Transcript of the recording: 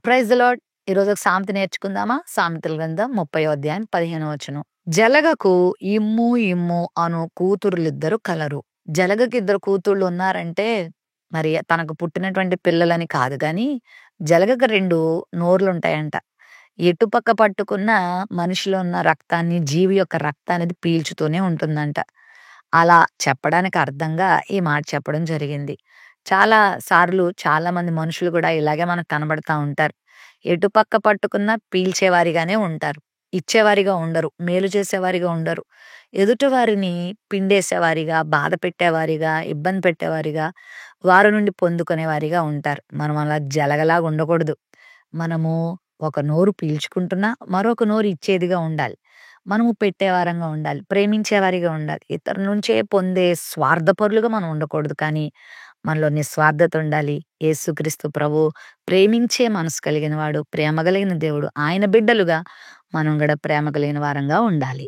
Praise the lord. ఈరోజు ఒక సామెత నేర్చుకుందామా? సామెతల గ్రంథం 30వ అధ్యాయం 15వ వచనం. జలగకు ఇమ్ము ఇమ్ము అను కూతురులిద్దరు కలరు. జలగకి ఇద్దరు కూతుళ్ళు ఉన్నారంటే మరి తనకు పుట్టినటువంటి పిల్లలని కాదు గానీ, జలగకు 2 నోర్లుంటాయంట. ఎటుపక్క పట్టుకున్నా మనిషిలో ఉన్న రక్తాన్ని, జీవి యొక్క రక్తాన్నది పీల్చుతూనే ఉంటుందంట. అలా చెప్పడానికి అర్థంగా ఈ మాట చెప్పడం జరిగింది. చాలా సార్లు చాలామంది మనుషులు గూడా ఇలాగే మనకు కనబడతా ఉంటారు. ఎటుపక్క పట్టుకున్నా పీల్చేవారిగానే ఉంటారు. ఇచ్చేవారిగా ఉండరు. మేలు చేసేవారిగా ఉండరు. ఎదుటివారిని పిండేసేవారిగా, బాధ పెట్టేవారిగా, ఇబ్బంది పెట్టేవారిగా, వారి నుండి పొందుకునేవారిగా ఉంటారు. మనం అలా జలగలాగా ఉండకూడదు. మనము ఒక నోరు పీల్చుకుంటున్నా, మరొక నోరు ఇచ్చేదిగా ఉండాలి. మనము పెట్టేవారంగా ఉండాలి. ప్రేమించేవారిగా ఉండాలి. ఇతరుల నుంచే పొందే స్వార్థపరులుగా మనం ఉండకూడదు. కానీ మనలో నిస్వార్థత ఉండాలి. యేసుక్రీస్తు ప్రభువు ప్రేమించే మనసు కలిగిన వాడు, ప్రేమ కలిగిన దేవుడు. ఆయన బిడ్డలుగా మనం గూడా ప్రేమ కలిగిన వారంగా ఉండాలి.